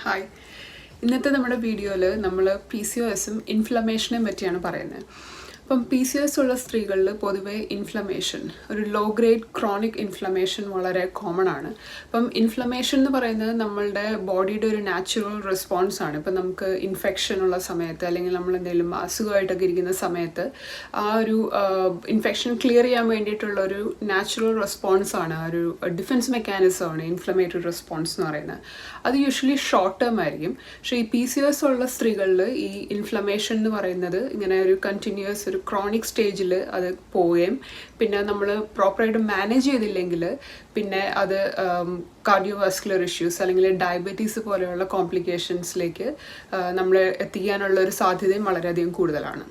Hi, ഇന്നത്തെ നമ്മുടെ വീഡിയോയിൽ നമ്മൾ PCOSും ഇൻഫ്ലമേഷനെയും പറ്റിയാണ് പറയുന്നത്. അപ്പം PCOS ഉള്ള സ്ത്രീകളിൽ പൊതുവെ ഇൻഫ്ലമേഷൻ, ഒരു ലോ ഗ്രേഡ് ക്രോണിക് ഇൻഫ്ലമേഷൻ വളരെ കോമൺ ആണ്. അപ്പം ഇൻഫ്ലമേഷൻ എന്ന് പറയുന്നത് നമ്മളുടെ ബോഡിയുടെ ഒരു നാച്ചുറൽ റെസ്പോൺസ് ആണ്. ഇപ്പം നമുക്ക് ഇൻഫെക്ഷൻ ഉള്ള സമയത്ത് അല്ലെങ്കിൽ നമ്മൾ എന്തെങ്കിലും അസുഖമായിട്ടൊക്കെ ഇരിക്കുന്ന സമയത്ത് ആ ഒരു ഇൻഫെക്ഷൻ ക്ലിയർ ചെയ്യാൻ വേണ്ടിയിട്ടുള്ള ഒരു നാച്ചുറൽ റെസ്പോൺസ് ആണ്, ആ ഒരു ഡിഫൻസ് മെക്കാനിസം ആണ് ഇൻഫ്ലമേറ്ററി റെസ്പോൺസ് എന്ന് പറയുന്നത്. അത് യൂഷ്വലി ഷോർട്ട് ടേം ആയിരിക്കും. പക്ഷേ ഈ PCOS ഉള്ള സ്ത്രീകളിൽ ഈ ഇൻഫ്ലമേഷൻ എന്ന് പറയുന്നത് ഇങ്ങനെ ഒരു കണ്ടിന്യൂസ് ഒരു ക്രോണിക് സ്റ്റേജിൽ അത് പോവുകയും പിന്നെ നമ്മൾ പ്രോപ്പറായിട്ട് മാനേജ് ചെയ്തില്ലെങ്കിൽ പിന്നെ അത് കാർഡിയോവാസ്കുലർ ഇഷ്യൂസ് അല്ലെങ്കിൽ ഡയബറ്റീസ് പോലെയുള്ള കോംപ്ലിക്കേഷൻസിലേക്ക് നമ്മൾ എത്തിക്കാനുള്ള ഒരു സാധ്യതയും വളരെയധികം കൂടുതലാണ്.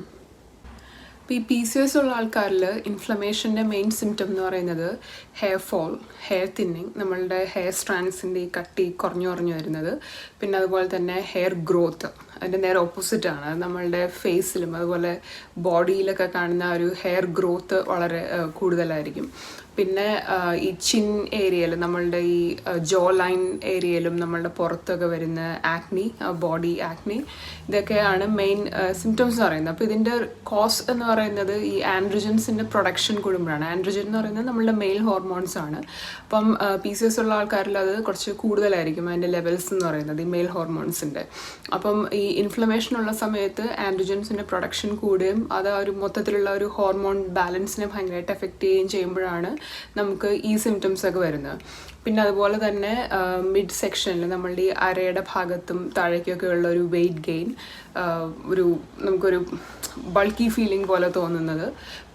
ഇപ്പോൾ ഈ PCOS ഉള്ള ആൾക്കാരിൽ ഇൻഫ്ലമേഷൻ്റെ മെയിൻ സിംറ്റം എന്ന് പറയുന്നത് ഹെയർ ഫോൾ, ഹെയർ തിന്നിങ്, നമ്മളുടെ ഹെയർ സ്ട്രാൻഡ്സിൻ്റെ ഈ കട്ടി കുറഞ്ഞു വരുന്നത്, പിന്നെ അതുപോലെ തന്നെ ഹെയർ ഗ്രോത്ത് അതിൻ്റെ നേരെ ഓപ്പോസിറ്റാണ്. നമ്മളുടെ ഫേസിലും അതുപോലെ ബോഡിയിലൊക്കെ കാണുന്ന ഒരു ഹെയർ ഗ്രോത്ത് വളരെ കൂടുതലായിരിക്കും. പിന്നെ ഈ ചിൻ ഏരിയയിൽ, നമ്മളുടെ ഈ ജോ ലൈൻ ഏരിയയിലും നമ്മളുടെ പുറത്തൊക്കെ വരുന്ന ആക്നി, ബോഡി ആക്നി, ഇതൊക്കെയാണ് മെയിൻ സിംറ്റംസ് എന്ന് പറയുന്നത്. അപ്പോൾ ഇതിൻ്റെ കോസ് എന്ന് പറയുന്നത് ഈ ആൻഡ്രോജൻസിൻ്റെ പ്രൊഡക്ഷൻ കൂടുമ്പോഴാണ്. ആൻഡ്രോജൻ എന്ന് പറയുന്നത് നമ്മളുടെ മെയിൽ ഹോർമോൺസ് ആണ്. അപ്പം PCOS ഉള്ള ആൾക്കാരിൽ അത് കുറച്ച് കൂടുതലായിരിക്കും അതിൻ്റെ ലെവൽസ് എന്ന് പറയുന്നത്, ഈ മെയിൽ ഹോർമോൺസിൻ്റെ. അപ്പം ഈ ഇൻഫ്ലമേഷൻ ഉള്ള സമയത്ത് ആൻഡ്രോജൻസിൻ്റെ പ്രൊഡക്ഷൻ കൂടുകയും അത് ഒരു മൊത്തത്തിലുള്ള ഒരു ഹോർമോൺ ബാലൻസിനെ ഭയങ്കരമായിട്ട് എഫക്റ്റ് ചെയ്യുകയും ചെയ്യുമ്പോഴാണ് നമുക്ക് ഈ സിംറ്റംസ് ഒക്കെ വരുന്നത്. പിന്നെ അതുപോലെ തന്നെ മിഡ് സെക്ഷനിൽ നമ്മളുടെ ഈ അരയുടെ ഭാഗത്തും താഴേക്കൊക്കെ ഉള്ള ഒരു വെയിറ്റ് ഗെയിൻ, നമുക്കൊരു ബൾക്കി ഫീലിംഗ് പോലെ തോന്നുന്നത്,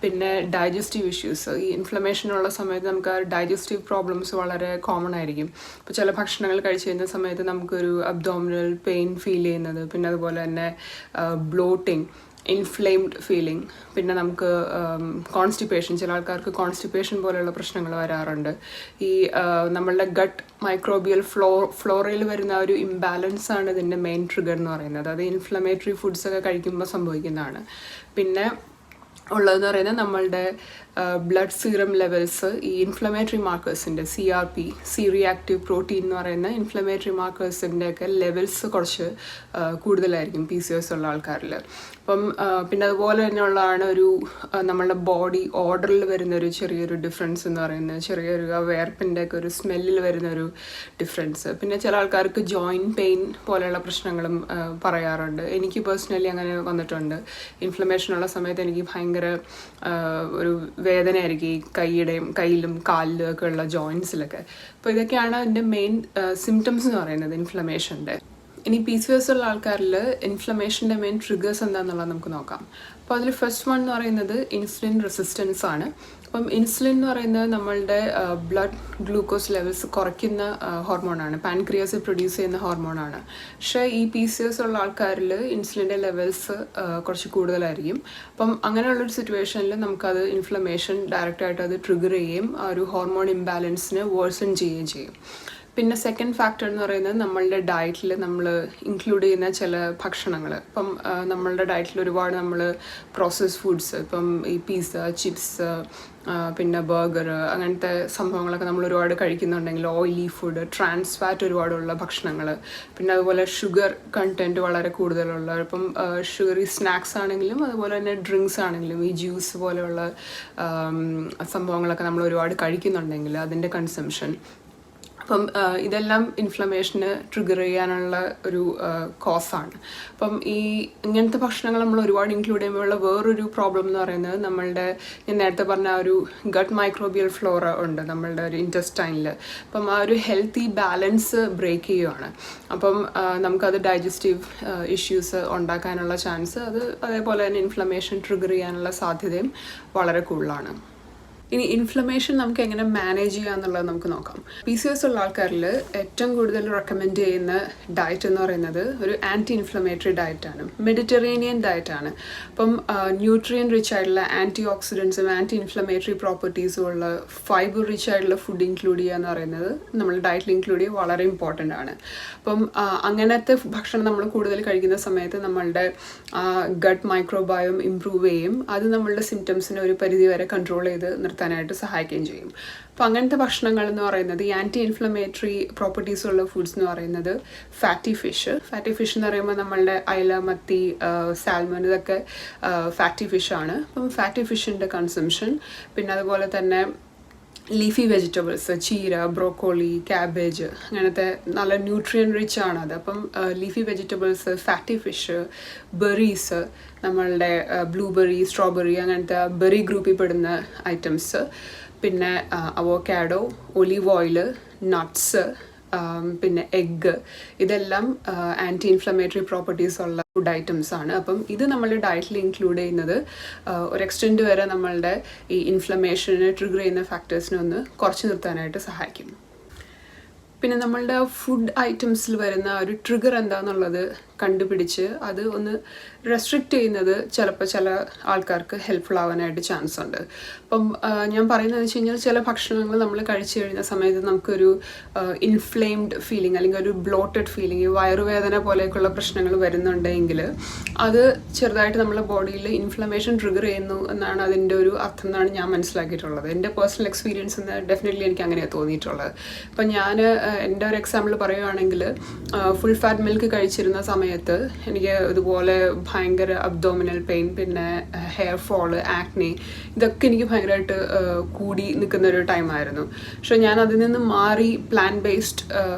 പിന്നെ ഡൈജസ്റ്റീവ് ഇഷ്യൂസ്. ഈ ഇൻഫ്ലമേഷനുള്ള സമയത്ത് നമുക്ക് ആ ഡൈജസ്റ്റീവ് പ്രോബ്ലംസ് വളരെ കോമൺ ആയിരിക്കും. ഇപ്പോൾ ചില ഭക്ഷണങ്ങൾ കഴിച്ച് കഴിഞ്ഞ സമയത്ത് നമുക്കൊരു അബ്ഡോമിനൽ പെയിൻ ഫീൽ ചെയ്യുന്നത്, പിന്നെ അതുപോലെ തന്നെ ബ്ലോട്ടിങ്, ഇൻഫ്ലെയിംഡ് ഫീലിംഗ്, പിന്നെ നമുക്ക് കോൺസ്റ്റിപ്പേഷൻ, ചില ആൾക്കാർക്ക് കോൺസ്റ്റിപ്പേഷൻ പോലെയുള്ള പ്രശ്നങ്ങൾ വരാറുണ്ട്. ഈ നമ്മളുടെ ഗട്ട് മൈക്രോബിയൽ ഫ്ലോറയിൽ വരുന്ന ഒരു ഇംബാലൻസ് ആണ് ഇതിൻ്റെ മെയിൻ ട്രിഗർ എന്ന് പറയുന്നത്. അത് ഇൻഫ്ലമേറ്ററി ഫുഡ്സ് ഒക്കെ കഴിക്കുമ്പോൾ സംഭവിക്കുന്നതാണ്. പിന്നെ ഉള്ളതെന്ന് പറയുന്നത് നമ്മളുടെ ബ്ലഡ് സീറം ലെവൽസ്, ഈ ഇൻഫ്ലമേറ്ററി മാർക്കേഴ്സിൻ്റെ CRP, സി റിയാക്റ്റീവ് പ്രോട്ടീൻ എന്ന് പറയുന്ന ഇൻഫ്ലമേറ്ററി മാർക്കേഴ്സിൻ്റെ ഒക്കെ ലെവൽസ് കുറച്ച് കൂടുതലായിരിക്കും PCOS ഉള്ള ആൾക്കാരിൽ. അപ്പം പിന്നെ അതുപോലെ തന്നെ ഉള്ളതാണ് ഒരു നമ്മളുടെ ബോഡി ഓർഡറിൽ വരുന്നൊരു ചെറിയൊരു ഡിഫറൻസ് എന്ന് പറയുന്നത്, ചെറിയൊരു വേർപ്പിൻ്റെ ഒക്കെ ഒരു സ്മെല്ലിൽ വരുന്നൊരു ഡിഫറൻസ്. പിന്നെ ചില ആൾക്കാർക്ക് ജോയിൻറ്റ് പെയിൻ പോലെയുള്ള പ്രശ്നങ്ങളും പറയാറുണ്ട്. എനിക്ക് പേഴ്സണലി അങ്ങനെ വന്നിട്ടുണ്ട്. ഇൻഫ്ലമേഷനുള്ള സമയത്ത് എനിക്ക് ഭയങ്കര ഒരു വേദനയായിരിക്കും ഈ കയ്യിലും കാലിലും ഒക്കെ ഉള്ള ജോയിൻസിലൊക്കെ. അപ്പോൾ ഇതൊക്കെയാണ് അതിൻ്റെ മെയിൻ സിംറ്റംസ് എന്ന് പറയുന്നത് ഇൻഫ്ലമേഷൻ്റെ. ഇനി PCOS ഉള്ള ആൾക്കാരിൽ ഇൻഫ്ലമേഷൻ്റെ മെയിൻ ട്രിഗേഴ്സ് എന്താണെന്നുള്ളത് നമുക്ക് നോക്കാം. അപ്പോൾ അതിൽ ഫസ്റ്റ് വൺ എന്ന് പറയുന്നത് ഇൻസുലിൻ റെസിസ്റ്റൻസ് ആണ്. അപ്പം ഇൻസുലിൻ എന്ന് പറയുന്നത് നമ്മളുടെ ബ്ലഡ് ഗ്ലൂക്കോസ് ലെവൽസ് കുറയ്ക്കുന്ന ഹോർമോണാണ്, പാൻക്രിയാസ് പ്രൊഡ്യൂസ് ചെയ്യുന്ന ഹോർമോണാണ്. പക്ഷേ ഈ PCOS ഉള്ള ആൾക്കാരിൽ ഇൻസുലിൻ്റെ ലെവൽസ് കുറച്ച് കൂടുതലായിരിക്കും. അപ്പം അങ്ങനെയുള്ളൊരു സിറ്റുവേഷനിൽ നമുക്കത് ഇൻഫ്ലമേഷൻ ഡയറക്റ്റായിട്ട് അത് ട്രിഗർ ചെയ്യുകയും ആ ഒരു ഹോർമോൺ ഇംബാലൻസിനെ വേഴ്സൺ ചെയ്യുകയും ചെയ്യും. പിന്നെ സെക്കൻഡ് ഫാക്ടർ എന്ന് പറയുന്നത് നമ്മളുടെ ഡയറ്റിൽ നമ്മൾ ഇൻക്ലൂഡ് ചെയ്യുന്ന ചില ഭക്ഷണങ്ങൾ. ഇപ്പം നമ്മളുടെ ഡയറ്റിൽ ഒരുപാട് നമ്മൾ പ്രോസസ്ഡ് ഫുഡ്സ്, ഇപ്പം ഈ പിസ്സ, ചിപ്സ്, പിന്നെ ബർഗർ, അങ്ങനത്തെ സംഭവങ്ങളൊക്കെ നമ്മൾ ഒരുപാട് കഴിക്കുന്നുണ്ടെങ്കിൽ, ഓയിലി ഫുഡ്, ട്രാൻസ് ഫാറ്റ് ഒരുപാടുള്ള ഭക്ഷണങ്ങൾ, പിന്നെ അതുപോലെ ഷുഗർ കണ്ടൻറ്റ് വളരെ കൂടുതലുള്ള, ഇപ്പം ഷുഗറി സ്നാക്സ് ആണെങ്കിലും അതുപോലെ തന്നെ ഡ്രിങ്ക്സ് ആണെങ്കിലും ഈ ജ്യൂസ് പോലെയുള്ള സംഭവങ്ങളൊക്കെ നമ്മൾ ഒരുപാട് കഴിക്കുന്നുണ്ടെങ്കിൽ അതിൻ്റെ കൺസംഷൻ, അപ്പം ഇതെല്ലാം ഇൻഫ്ലമേഷന് ട്രിഗർ ചെയ്യാനുള്ള ഒരു കോസാണ്. അപ്പം ഇങ്ങനത്തെ ഭക്ഷണങ്ങൾ നമ്മൾ ഒരുപാട് ഇൻക്ലൂഡ് ചെയ്യുമ്പോഴുള്ള വേറൊരു പ്രോബ്ലം എന്ന് പറയുന്നത് നമ്മളുടെ, ഞാൻ നേരത്തെ പറഞ്ഞ ആ ഒരു ഗട്ട് മൈക്രോബിയൽ ഫ്ലോറ ഉണ്ട് നമ്മളുടെ ഒരു ഇൻറ്റസ്റ്റൈനിൽ. അപ്പം ആ ഒരു ഹെൽത്തി ബാലൻസ് ബ്രേക്ക് ചെയ്യുകയാണ്. അപ്പം നമുക്കത് ഡൈജസ്റ്റീവ് ഇഷ്യൂസ് ഉണ്ടാക്കാനുള്ള ചാൻസ്, അത് അതേപോലെ തന്നെ ഇൻഫ്ലമേഷൻ ട്രിഗർ ചെയ്യാനുള്ള സാധ്യതയും വളരെ കൂടുതലാണ്. ഇനി ഇൻഫ്ലമേഷൻ നമുക്ക് എങ്ങനെ മാനേജ് ചെയ്യുക എന്നുള്ളത് നമുക്ക് നോക്കാം. PCOS ഉള്ള ആൾക്കാരിൽ ഏറ്റവും കൂടുതൽ റെക്കമെൻഡ് ചെയ്യുന്ന ഡയറ്റ് എന്ന് പറയുന്നത് ഒരു ആൻറ്റി ഇൻഫ്ലമേറ്ററി ഡയറ്റാണ്, മെഡിറ്ററേനിയൻ ഡയറ്റാണ്. അപ്പം ന്യൂട്രിയൻ റിച്ച് ആയിട്ടുള്ള ആൻറ്റി ഓക്സിഡൻസും ആൻറ്റി ഇൻഫ്ലമേറ്ററി പ്രോപ്പർട്ടീസും ഉള്ള ഫൈബർ റിച്ച് ആയിട്ടുള്ള ഫുഡ് ഇൻക്ലൂഡ് ചെയ്യുക എന്ന് പറയുന്നത് നമ്മൾ ഡയറ്റിൽ ഇൻക്ലൂഡ് ചെയ്യുക വളരെ ഇമ്പോർട്ടൻ്റ് ആണ്. അപ്പം അങ്ങനത്തെ ഭക്ഷണം നമ്മൾ കൂടുതൽ കഴിക്കുന്ന സമയത്ത് നമ്മളുടെ ഗട്ട് മൈക്രോബയോം ഇംപ്രൂവ് ചെയ്യും. അത് നമ്മളുടെ സിംറ്റംസിനെ ഒരു പരിധി വരെ കൺട്രോൾ ചെയ്ത് നിർത്താൻ നിർത്താനായിട്ട് സഹായിക്കുകയും ചെയ്യും. അപ്പോൾ അങ്ങനത്തെ ഭക്ഷണങ്ങൾ എന്ന് പറയുന്നത് ഈ ആൻറ്റി ഇൻഫ്ലമേറ്ററി പ്രോപ്പർട്ടീസ് ഉള്ള ഫുഡ്സ് എന്ന് പറയുന്നത് ഫാറ്റി ഫിഷ് എന്ന് പറയുമ്പോൾ നമ്മളുടെ അയല, മത്തി, സാൽമൺ ഇതൊക്കെ ഫാറ്റി ഫിഷാണ്. അപ്പം ഫാറ്റി ഫിഷിൻ്റെ കൺസംഷൻ, പിന്നെ അതുപോലെ തന്നെ ലീഫി വെജിറ്റബിൾസ്, ചീര, ബ്രോക്കോളി, ക്യാബേജ്, അങ്ങനത്തെ നല്ല ന്യൂട്രിയൻ റിച്ച് ആണത്. അപ്പം leafy vegetables, fatty fish, berries, നമ്മളുടെ ബ്ലൂബെറി, സ്ട്രോബെറി അങ്ങനത്തെ ബെറി ഗ്രൂപ്പിൽ പെടുന്ന ഐറ്റംസ്, പിന്നെ അവോക്കാഡോ, ഒലീവ് ഓയിൽ, നട്ട്സ്, പിന്നെ എഗ്ഗ്, ഇതെല്ലാം ആൻറ്റി ഇൻഫ്ലമേറ്ററി പ്രോപ്പർട്ടീസ് ഉള്ള ഫുഡ് ഐറ്റംസ് ആണ്. അപ്പം ഇത് നമ്മൾ ഡയറ്റിൽ ഇൻക്ലൂഡ് ചെയ്യുന്നത് ഒരു എക്സ്റ്റെൻറ്റ് വരെ നമ്മളുടെ ഈ ഇൻഫ്ലമേഷനെ ട്രിഗർ ചെയ്യുന്ന ഫാക്ടേഴ്സിനെ ഒന്ന് കുറച്ച് നിർത്താനായിട്ട് സഹായിക്കും. പിന്നെ നമ്മളുടെ ഫുഡ് ഐറ്റംസിൽ വരുന്ന ഒരു ട്രിഗർ എന്താണെന്നുള്ളത് കണ്ടുപിടിച്ച് അത് ഒന്ന് റെസ്ട്രിക്റ്റ് ചെയ്യുന്നത് ചിലപ്പോൾ ചില ആൾക്കാർക്ക് ഹെൽപ്ഫുൾ ആവാനായിട്ട് ചാൻസ് ഉണ്ട്. അപ്പം ഞാൻ പറയുന്നത് വെച്ച് കഴിഞ്ഞാൽ ചില ഭക്ഷണങ്ങൾ നമ്മൾ കഴിച്ചു കഴിഞ്ഞ സമയത്ത് നമുക്കൊരു ഇൻഫ്ലെയിംഡ് ഫീലിംഗ് അല്ലെങ്കിൽ ഒരു ബ്ലോട്ടഡ് ഫീലിംഗ്, വയറുവേദന പോലെയൊക്കെയുള്ള പ്രശ്നങ്ങൾ വരുന്നുണ്ടെങ്കിൽ അത് ചെറുതായിട്ട് നമ്മുടെ ബോഡിയിൽ ഇൻഫ്ലമേഷൻ ട്രിഗർ ചെയ്യുന്നു എന്നാണ് അതിൻ്റെ ഒരു അർത്ഥം എന്നാണ് ഞാൻ മനസ്സിലാക്കിയിട്ടുള്ളത്. എൻ്റെ പേഴ്സണൽ എക്സ്പീരിയൻസ് എന്ന് ഡെഫിനറ്റ്ലി എനിക്ക് അങ്ങനെയാണ് തോന്നിയിട്ടുള്ളത്. അപ്പം ഞാൻ എൻ്റെ ഒരു എക്സാമ്പിൾ പറയുകയാണെങ്കിൽ ഫുൾ ഫാറ്റ് മിൽക്ക് കഴിച്ചിരുന്ന സമയത്ത് എനിക്ക് ഇതുപോലെ ഭയങ്കര അബ്ഡോമിനൽ പെയിൻ, പിന്നെ ഹെയർ ഫോള്, ആക്നെ, ഇതൊക്കെ എനിക്ക് ഭയങ്കരമായിട്ട് കൂടി നിൽക്കുന്ന ഒരു ടൈമായിരുന്നു. പക്ഷെ ഞാൻ അതിൽ നിന്ന് മാറി പ്ലാന്റ് ബേസ്ഡ്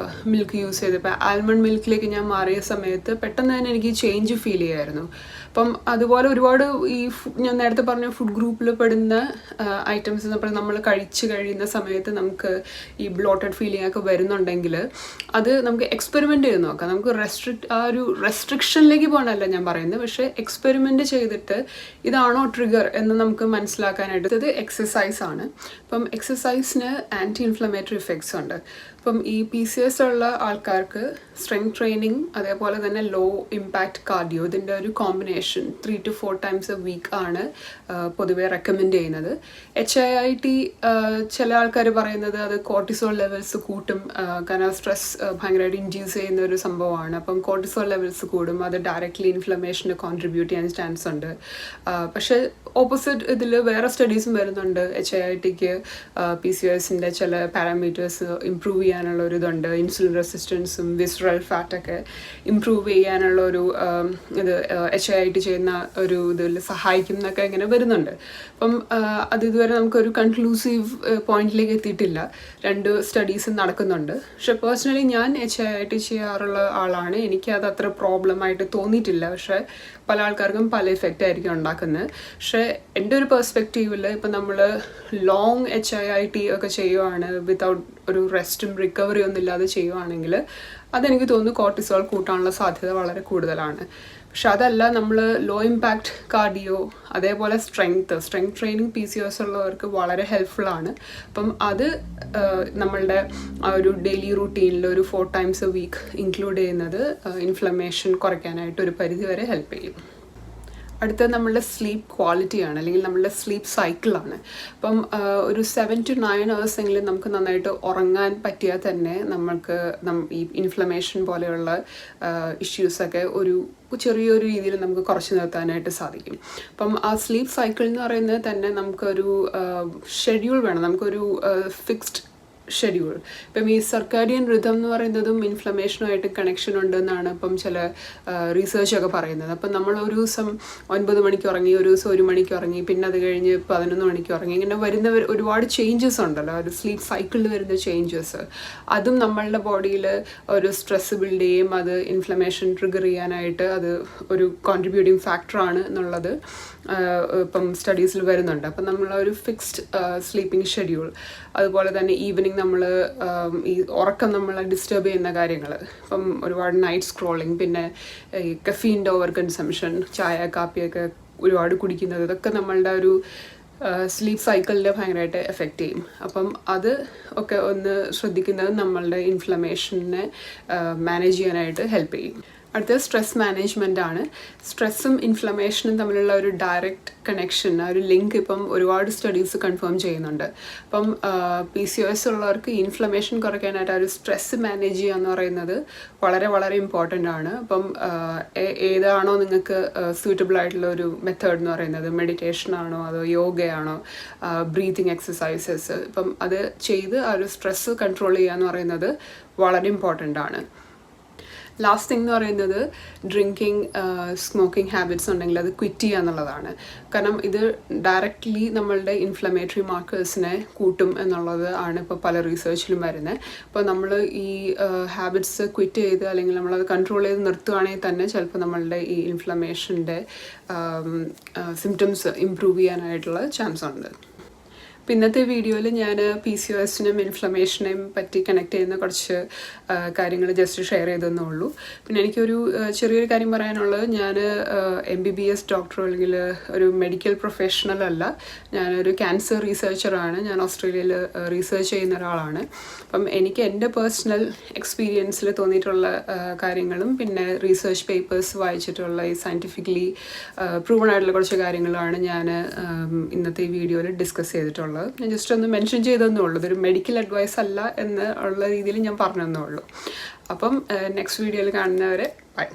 മിൽക്ക് യൂസ് ചെയ്തപ്പോൾ ആൽമണ്ട് മിൽക്കിലേക്ക് ഞാൻ മാറിയ സമയത്ത് പെട്ടെന്ന് തന്നെ എനിക്ക് ചേഞ്ച് ഫീൽ ചെയ്യായിരുന്നു. അപ്പം അതുപോലെ ഒരുപാട് ഈ ഞാൻ നേരത്തെ പറഞ്ഞ ഫുഡ് ഗ്രൂപ്പിൽ പെടുന്ന ഐറ്റംസ് നമ്മൾ കഴിച്ച് കഴിയുന്ന സമയത്ത് നമുക്ക് ഈ ബ്ലോട്ടഡ് ഫീലിംഗ് ഒക്കെ വരുന്നുണ്ടെങ്കിൽ അത് നമുക്ക് എക്സ്പെരിമെൻ്റ് ചെയ്ത് നോക്കാം. നമുക്ക് ആ ഒരു റെസ്ട്രിക്ഷനിലേക്ക് പോകണമല്ല ഞാൻ പറയുന്നത്, പക്ഷേ എക്സ്പെരിമെൻ്റ് ചെയ്തിട്ട് ഇതാണോ ട്രിഗർ എന്ന് നമുക്ക് മനസ്സിലാക്കാനായിട്ട് ഇത് എക്സസൈസ് ആണ്. അപ്പം എക്സസൈസിന് ആൻറ്റി ഇൻഫ്ലമേറ്ററി ഇഫക്ട്സ് ഉണ്ട്. അപ്പം ഈ PCOS ഉള്ള ആൾക്കാർക്ക് സ്ട്രെങ്ത് ട്രെയിനിങ്, അതേപോലെ തന്നെ ലോ ഇമ്പാക്റ്റ് കാർഡിയോ, ഇതിൻ്റെ ഒരു combination 3 to 4 times a week ആണ് പൊതുവെ റെക്കമെൻഡ് ചെയ്യുന്നത്. HIIT ചില ആൾക്കാർ പറയുന്നത് അത് കോർട്ടിസോൾ ലെവൽസ് കൂട്ടും, കാരണം സ്ട്രെസ് ഭയങ്കരമായിട്ട് ഇൻഡ്യൂസ് ചെയ്യുന്ന ഒരു സംഭവമാണ്. അപ്പം കോർട്ടിസോൾ ലെവൽസ് കൂടും, അത് ഡയറക്റ്റ്ലി ഇൻഫ്ലമേഷന് കോൺട്രിബ്യൂട്ട് ചെയ്യാൻ ചാൻസ് ഉണ്ട്. പക്ഷേ ഓപ്പോസിറ്റ് ഇതിൽ വേറെ സ്റ്റഡീസും വരുന്നുണ്ട്. HIITക്ക് PCOSൻ്റെ ചില പാരാമീറ്റേഴ്സ് ഇംപ്രൂവ് ചെയ്യാനുള്ള ഒരു ഇതുണ്ട്, ഇൻസുലിൻ റെസിസ്റ്റൻസും വിസ്റൽ ഫാറ്റൊക്കെ ഇംപ്രൂവ് ചെയ്യാനുള്ള ഒരു ഇത് HIIT ചെയ്യുന്ന ഒരു ഇതിൽ സഹായിക്കും എന്നൊക്കെ ഇങ്ങനെ വരുന്നുണ്ട്. അപ്പം അത് ഇതുവരെ നമുക്കൊരു കൺക്ലൂസീവ് പോയിന്റിലേക്ക് എത്തിയിട്ടില്ല. 2 സ്റ്റഡീസും നടക്കുന്നുണ്ട്. പക്ഷെ പേഴ്സണലി ഞാൻ HIIT ചെയ്യാറുള്ള ആളാണ്. എനിക്കത് അത്ര പ്രോബ്ലമായിട്ട് തോന്നിയിട്ടില്ല. പക്ഷേ പല ആൾക്കാർക്കും പല ഇഫക്റ്റ് ആയിരിക്കും ഉണ്ടാക്കുന്നത്. പക്ഷേ എൻ്റെ ഒരു പെർസ്പെക്റ്റീവിൽ ഇപ്പം നമ്മൾ ലോങ് HIIT ഒക്കെ ചെയ്യുവാണ് വിത്തൗട്ട് ഒരു റെസ്റ്റും റിക്കവറി ഒന്നും ഇല്ലാതെ ചെയ്യുവാണെങ്കിൽ അതെനിക്ക് തോന്നുന്നു കോർട്ടിസോൾ കൂട്ടാനുള്ള സാധ്യത വളരെ കൂടുതലാണ്. പക്ഷെ അതല്ല, നമ്മൾ ലോ ഇമ്പാക്റ്റ് കാർഡിയോ, അതേപോലെ സ്ട്രെങ്ത് ട്രെയിനിങ് PCOS ഉള്ളവർക്ക് വളരെ ഹെൽപ്ഫുള്ളാണ്. അപ്പം അത് നമ്മളുടെ ആ ഒരു ഡെയിലി റൂട്ടീനിൽ ഒരു 4 times a week ഇൻക്ലൂഡ് ചെയ്യുന്നത് ഇൻഫ്ലമേഷൻ കുറയ്ക്കാനായിട്ട് ഒരു പരിധി വരെ ഹെൽപ്പ് ചെയ്യും. അടുത്തത് നമ്മളുടെ സ്ലീപ്പ് ക്വാളിറ്റിയാണ്, അല്ലെങ്കിൽ നമ്മളുടെ സ്ലീപ്പ് സൈക്കിളാണ്. അപ്പം ഒരു 7 to 9 hours എങ്കിലും നമുക്ക് നന്നായിട്ട് ഉറങ്ങാൻ പറ്റിയാൽ തന്നെ നമ്മൾക്ക് ഈ ഇൻഫ്ലമേഷൻ പോലെയുള്ള ഇഷ്യൂസൊക്കെ ഒരു ചെറിയൊരു രീതിയിൽ നമുക്ക് കുറച്ച് നിർത്താനായിട്ട് സാധിക്കും. അപ്പം ആ സ്ലീപ്പ് സൈക്കിൾ എന്ന് പറയുന്നത് തന്നെ നമുക്കൊരു ഷെഡ്യൂൾ വേണം, നമുക്കൊരു ഫിക്സ്ഡ് ഷെഡ്യൂൾ. ഇപ്പം ഈ സർക്കാഡിയൻ റിതം എന്ന് പറയുന്നതും ഇൻഫ്ലമേഷനുമായിട്ട് കണക്ഷൻ ഉണ്ടെന്നാണ് ഇപ്പം ചില റീസേർച്ചൊക്കെ പറയുന്നത്. അപ്പം നമ്മൾ ഒരു ദിവസം 9 മണിക്ക് ഉറങ്ങി, ഒരു ദിവസം 1 മണിക്ക് ഉറങ്ങി, പിന്നെ അത് കഴിഞ്ഞ് 11 മണിക്ക് ഉറങ്ങി, ഇങ്ങനെ വരുന്ന ഒരുപാട് ചേഞ്ചസ് ഉണ്ടല്ലോ, ഒരു സ്ലീപ്പ് സൈക്കിളിൽ വരുന്ന ചേഞ്ചസ്. അതും നമ്മളുടെ ബോഡിയിൽ ഒരു സ്ട്രെസ് ബിൽഡ് ചെയ്യും, അത് ഇൻഫ്ലമേഷൻ ട്രിഗർ ചെയ്യാനായിട്ട് അത് ഒരു കോൺട്രിബ്യൂട്ടിങ് ഫാക്ടറാണ് എന്നുള്ളത് ഇപ്പം സ്റ്റഡീസിൽ വരുന്നുണ്ട്. അപ്പം നമ്മളൊരു ഫിക്സ്ഡ് സ്ലീപ്പിംഗ് ഷെഡ്യൂൾ, അതുപോലെ തന്നെ ഈവനിങ് നമ്മൾ ഈ ഉറക്കം നമ്മളെ ഡിസ്റ്റർബ് ചെയ്യുന്ന കാര്യങ്ങൾ, ഇപ്പം ഒരുപാട് നൈറ്റ് സ്ക്രോളിങ്, പിന്നെ ഈ കഫീൻ്റെ ഓവർ കൺസംഷൻ, ചായ കാപ്പിയൊക്കെ ഒരുപാട് കുടിക്കുന്നത്, ഇതൊക്കെ നമ്മളുടെ ഒരു സ്ലീപ്പ് സൈക്കിളിനെ ഭയങ്കരമായിട്ട് എഫക്റ്റ് ചെയ്യും. അപ്പം അത് ഒക്കെ ഒന്ന് ശ്രദ്ധിക്കുന്നത് നമ്മളുടെ ഇൻഫ്ലമേഷനെ മാനേജ് ചെയ്യാനായിട്ട് ഹെൽപ്പ് ചെയ്യും. അടുത്തത് സ്ട്രെസ് മാനേജ്മെൻ്റ് ആണ്. സ്ട്രെസ്സും ഇൻഫ്ലമേഷനും തമ്മിലുള്ള ഒരു ഡയറക്റ്റ് കണക്ഷൻ, ഒരു ലിങ്ക് ഇപ്പം ഒരുപാട് സ്റ്റഡീസ് കൺഫേം ചെയ്യുന്നുണ്ട്. അപ്പം PCOS ഉള്ളവർക്ക് ഇൻഫ്ലമേഷൻ കുറയ്ക്കാനായിട്ട് ആ ഒരു സ്ട്രെസ് മാനേജ് ചെയ്യുക എന്ന് പറയുന്നത് വളരെ വളരെ ഇമ്പോർട്ടൻ്റ് ആണ്. അപ്പം ഏതാണോ നിങ്ങൾക്ക് സ്യൂട്ടബിൾ ആയിട്ടുള്ള ഒരു മെത്തേഡ് എന്ന് പറയുന്നത്, മെഡിറ്റേഷൻ ആണോ അതോ യോഗയാണോ, ബ്രീത്തിങ് എക്സസൈസസ്, ഇപ്പം അത് ചെയ്ത് ആ ഒരു സ്ട്രെസ്സ് കൺട്രോൾ ചെയ്യുക എന്ന് പറയുന്നത് വളരെ ഇമ്പോർട്ടൻ്റ് ആണ്. ലാസ്റ്റ് തിങ് എന്ന് പറയുന്നത് ഡ്രിങ്കിങ്, സ്മോക്കിംഗ് ഹാബിറ്റ്സ് ഉണ്ടെങ്കിൽ അത് ക്വിറ്റ് ചെയ്യുക എന്നുള്ളതാണ്. കാരണം ഇത് ഡയറക്റ്റ്ലി നമ്മളുടെ ഇൻഫ്ലമേറ്ററി മാർക്കേഴ്സിനെ കൂട്ടും എന്നുള്ളത് ആണ് ഇപ്പോൾ പല റിസർച്ചിലും വരുന്നത്. അപ്പോൾ നമ്മൾ ഈ ഹാബിറ്റ്സ് ക്വിറ്റ് ചെയ്ത് അല്ലെങ്കിൽ നമ്മളത് കൺട്രോൾ ചെയ്ത് നിർത്തുകയാണെങ്കിൽ തന്നെ ചിലപ്പോൾ നമ്മളുടെ ഈ ഇൻഫ്ലമേഷൻ്റെ സിംറ്റംസ് ഇമ്പ്രൂവ് ചെയ്യാനായിട്ടുള്ള ചാൻസ് ഉണ്ട്. അപ്പോൾ ഇന്നത്തെ വീഡിയോയിൽ ഞാൻ PCOSനും ഇൻഫ്ലമേഷനെയും പറ്റി കണക്ട് ചെയ്യുന്ന കുറച്ച് കാര്യങ്ങൾ ജസ്റ്റ് ഷെയർ ചെയ്തെന്നേ ഉള്ളൂ. പിന്നെ എനിക്കൊരു ചെറിയൊരു കാര്യം പറയാനുള്ളത്, ഞാൻ MBBS ഡോക്ടറോ അല്ലെങ്കിൽ ഒരു മെഡിക്കൽ പ്രൊഫഷണൽ അല്ല, ഞാനൊരു ക്യാൻസർ റീസർച്ചറാണ്. ഞാൻ ഓസ്ട്രേലിയയിൽ റീസർച്ച് ചെയ്യുന്ന ഒരാളാണ്. അപ്പം എനിക്ക് എൻ്റെ പേഴ്സണൽ എക്സ്പീരിയൻസിൽ തോന്നിയിട്ടുള്ള കാര്യങ്ങളും പിന്നെ റീസർച്ച് പേപ്പേഴ്സ് വായിച്ചിട്ടുള്ള ഈ സയൻറ്റിഫിക്കലി പ്രൂവൺ ആയിട്ടുള്ള കുറച്ച് കാര്യങ്ങളാണ് ഞാൻ ഇന്നത്തെ ഈ വീഡിയോയിൽ ഡിസ്കസ് ചെയ്തിട്ടുള്ളത്. ഞാൻ ജസ്റ്റ് ഒന്ന് മെൻഷൻ ചെയ്തതന്നേ ഉള്ളൂ. ഇതൊരു മെഡിക്കൽ അഡ്വൈസ് അല്ല എന്ന് ഉള്ള രീതിയിൽ ഞാൻ പറഞ്ഞതന്നേ ഉള്ളൂ. അപ്പം നെക്സ്റ്റ് വീഡിയോയിൽ കാണുന്നവരെ ബൈ.